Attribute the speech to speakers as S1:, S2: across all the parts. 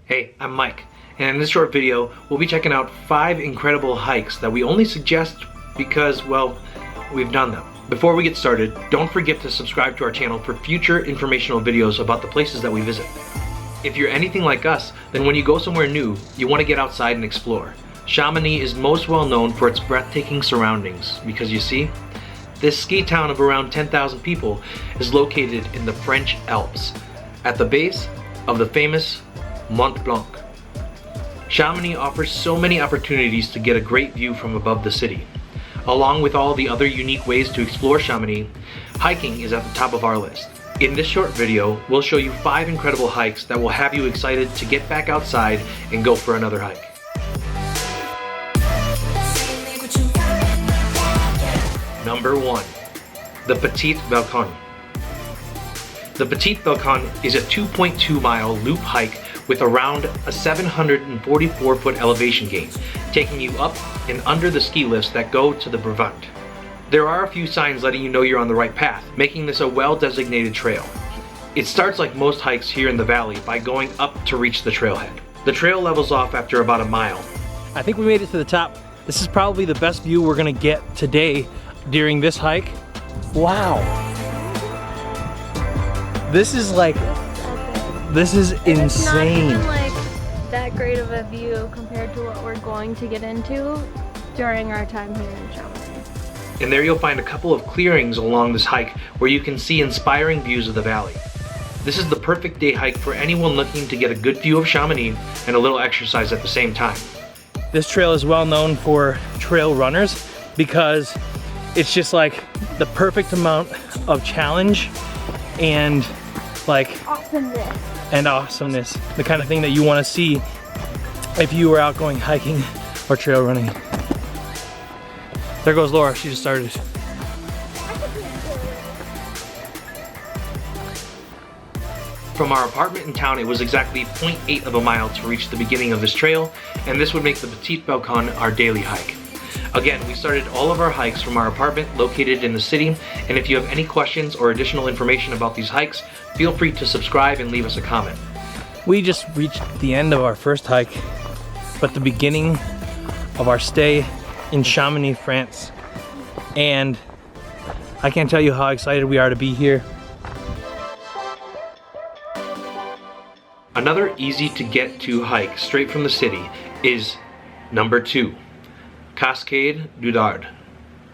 S1: Hey, I'm Mike, and in this short video, we'll be checking out 5 incredible hikes that we only suggest because, well, we've done them. Before we get started, don't forget to subscribe to our channel for future informational videos about the places that we visit. If you're anything like us, then when you go somewhere new, you want to get outside and explore. Chamonix is most well known for its breathtaking surroundings because you see, this ski town of around 10,000 people is located in the French Alps, at the base of the famous Mont-Blanc. Chamonix offers so many opportunities to get a great view from above the city. Along with all the other unique ways to explore Chamonix, hiking is at the top of our list. In this short video, we'll show you 5 incredible hikes that will have you excited to get back outside and go for another hike. Number 1. The Petit Balcon. The Petit Balcon is a 2.2 mile loop hike with around a 744-foot elevation gain, taking you up and under the ski lifts that go to the Bravant. There are a few signs letting you know you're on the right path, making this a well-designated trail. It starts like most hikes here in the valley by going up to reach the trailhead. The trail levels off after about a mile.
S2: I think we made it to the top. This is probably the best view we're gonna get today during this hike. Wow. This is like, this is insane.
S3: It's not even like that great of a view compared to what we're going to get into during our time here in Chamonix.
S1: And there you'll find a couple of clearings along this hike where you can see inspiring views of the valley. This is the perfect day hike for anyone looking to get a good view of Chamonix and a little exercise at the same time.
S2: This trail is well known for trail runners because it's just like the perfect amount of challenge and like awesomeness. The kind of thing that you want to see if you were out going hiking or trail running. There goes Laura, she just started.
S1: From our apartment in town, it was exactly 0.8 of a mile to reach the beginning of this trail, and this would make the Petit Balcon our daily hike. Again, we started all of our hikes from our apartment located in the city, and if you have any questions or additional information about these hikes, feel free to subscribe and leave us a comment.
S2: We just reached the end of our first hike, but the beginning of our stay in Chamonix, France. And I can't tell you how excited we are to be here.
S1: Another easy to get to hike straight from the city is number 2. Cascade du Dard.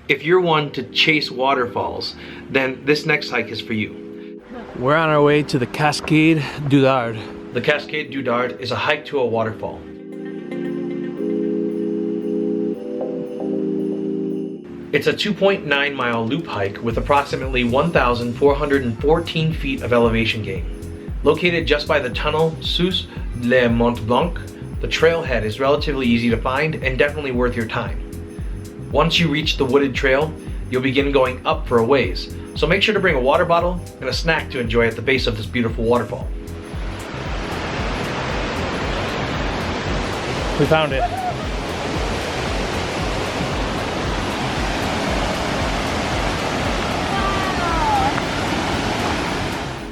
S1: If you're one to chase waterfalls, then this next hike is for you.
S2: We're on our way to the Cascade du Dard.
S1: The Cascade du Dard is a hike to a waterfall. It's a 2.9 mile loop hike with approximately 1,414 feet of elevation gain. Located just by the tunnel sous le Mont-Blanc, the trailhead is relatively easy to find and definitely worth your time. Once you reach the wooded trail, you'll begin going up for a ways, so make sure to bring a water bottle and a snack to enjoy at the base of this beautiful waterfall.
S2: We found it.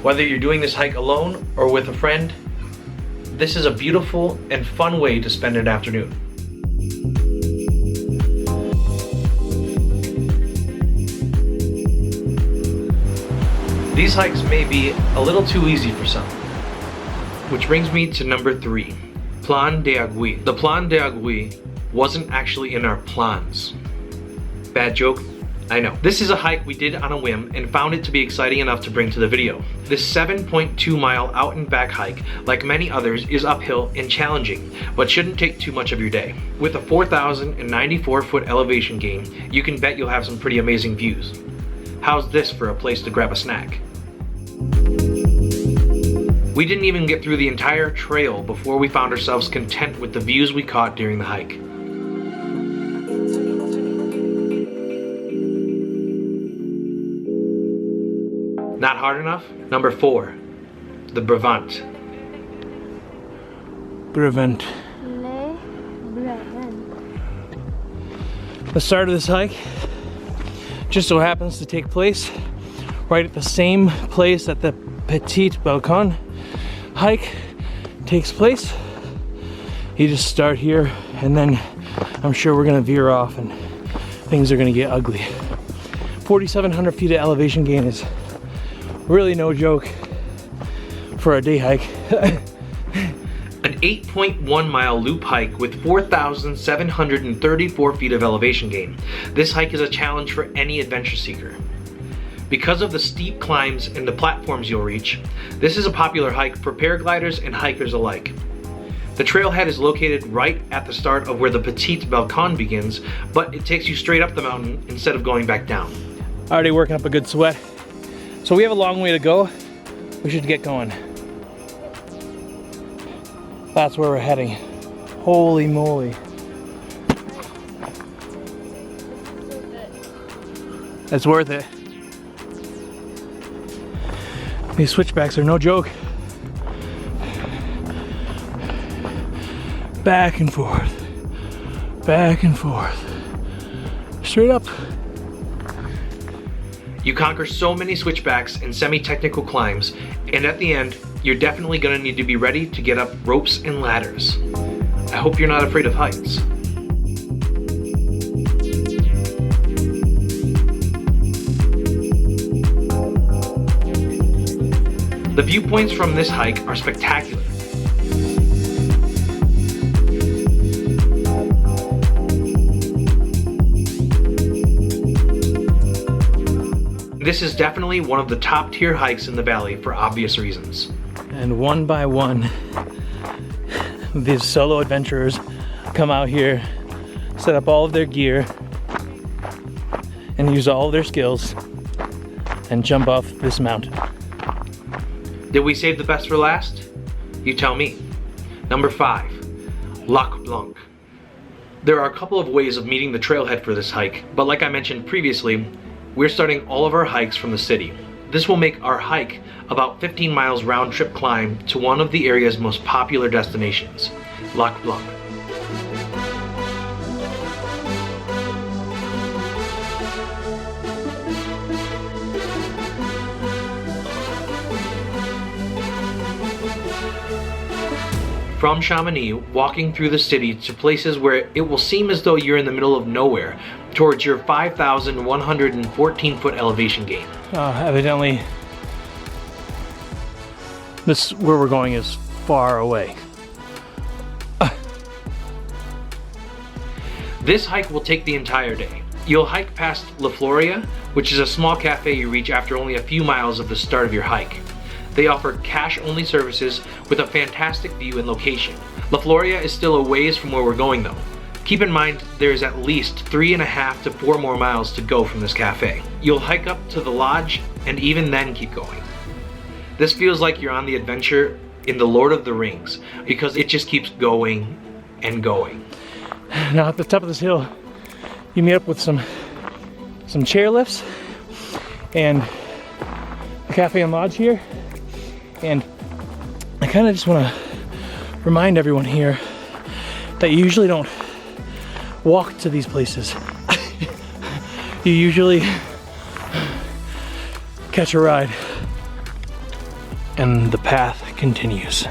S1: Whether you're doing this hike alone or with a friend, this is a beautiful and fun way to spend an afternoon. These hikes may be a little too easy for some. Which brings me to number 3, Plan d'Agui. The Plan d'Agui wasn't actually in our plans. Bad joke? I know. This is a hike we did on a whim and found it to be exciting enough to bring to the video. This 7.2 mile out and back hike, like many others, is uphill and challenging, but shouldn't take too much of your day. With a 4,094 foot elevation gain, you can bet you'll have some pretty amazing views. How's this for a place to grab a snack? We didn't even get through the entire trail before we found ourselves content with the views we caught during the hike. Not hard enough? Number 4, the Bravant.
S2: Bravant. The start of this hike just so happens to take place right at the same place that the Petit Balcon hike takes place. You just start here, and then I'm sure we're gonna veer off and things are gonna get ugly. 4,700 feet of elevation gain is really no joke for a day hike.
S1: An 8.1 mile loop hike with 4,734 feet of elevation gain. This hike is a challenge for any adventure seeker. Because of the steep climbs and the platforms you'll reach, this is a popular hike for paragliders and hikers alike. The trailhead is located right at the start of where the Petit Balcon begins, but it takes you straight up the mountain instead of going back down.
S2: Already working up a good sweat. So we have a long way to go. We should get going. That's where we're heading. Holy moly. It's worth it. These switchbacks are no joke. Back and forth. Back and forth. Straight up.
S1: You conquer so many switchbacks and semi-technical climbs, and at the end, you're definitely gonna need to be ready to get up ropes and ladders. I hope you're not afraid of heights. The viewpoints from this hike are spectacular. This is definitely one of the top tier hikes in the valley for obvious reasons.
S2: And one by one, these solo adventurers come out here, set up all of their gear, and use all of their skills, and jump off this mountain.
S1: Did we save the best for last? You tell me. Number 5, Loch Blanc. There are a couple of ways of meeting the trailhead for this hike, but like I mentioned previously, we're starting all of our hikes from the city. This will make our hike about 15 miles round trip climb to one of the area's most popular destinations, Loch Blanc. From Chamonix, walking through the city to places where it will seem as though you're in the middle of nowhere, towards your 5,114 foot elevation gain.
S2: Evidently, this where we're going is far away.
S1: This hike will take the entire day. You'll hike past La Floria, which is a small cafe you reach after only a few miles of the start of your hike. They offer cash-only services with a fantastic view and location. La Floria is still a ways from where we're going though. Keep in mind there is at least 3.5 to 4 more miles to go from this cafe. You'll hike up to the lodge and even then keep going. This feels like you're on the adventure in the Lord of the Rings because it just keeps going and going.
S2: Now at the top of this hill, you meet up with some chairlifts and a cafe and lodge here. And I kind of just want to remind everyone here that you usually don't walk to these places. You usually catch a ride and the path continues.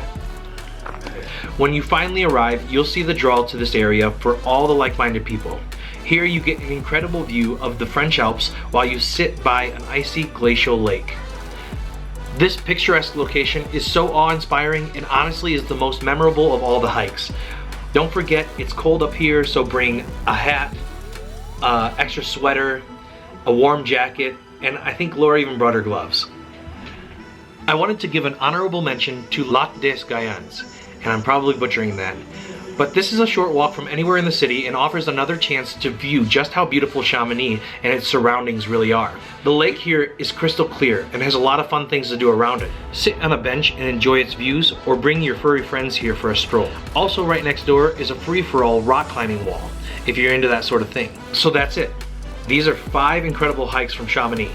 S1: When you finally arrive, you'll see the draw to this area for all the like-minded people. Here you get an incredible view of the French Alps while you sit by an icy glacial lake. This picturesque location is so awe-inspiring and honestly is the most memorable of all the hikes. Don't forget, it's cold up here, so bring a hat, extra sweater, a warm jacket, and I think Laura even brought her gloves. I wanted to give an honorable mention to Lac des Gayans, and I'm probably butchering that. But this is a short walk from anywhere in the city and offers another chance to view just how beautiful Chamonix and its surroundings really are. The lake here is crystal clear and has a lot of fun things to do around it. Sit on a bench and enjoy its views, or bring your furry friends here for a stroll. Also right next door is a free-for-all rock climbing wall, if you're into that sort of thing. So that's it. These are 5 incredible hikes from Chamonix,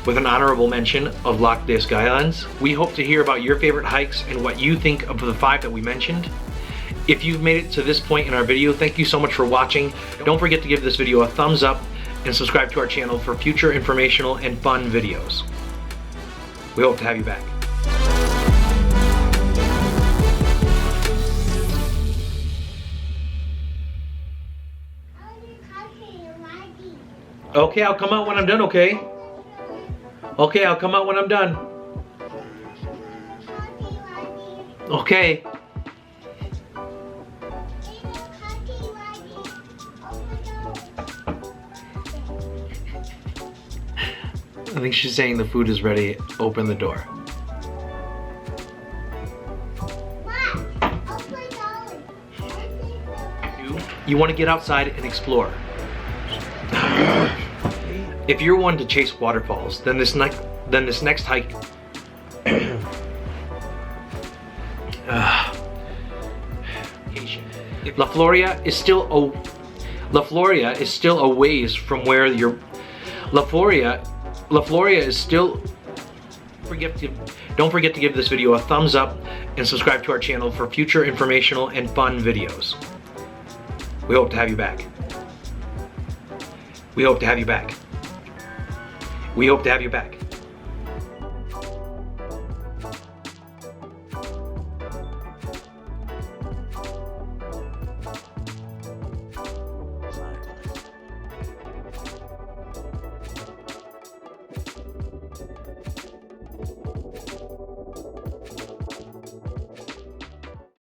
S1: with an honorable mention of Lac des Gayans. We hope to hear about your favorite hikes and what you think of the 5 that we mentioned. If you've made it to this point in our video, thank you so much for watching. Don't forget to give this video a thumbs up and subscribe to our channel for future informational and fun videos. We hope to have you back. Okay, I'll come out when I'm done, okay? Okay, I'll come out when I'm done. Okay. I think she's saying the food is ready. Open the door. You want to get outside and explore. If you're one to chase waterfalls, then this next hike La Floria is still a ways from where your La Floria is still. Don't forget to give this video a thumbs up and subscribe to our channel for future informational and fun videos. We hope to have you back. We hope to have you back. We hope to have you back.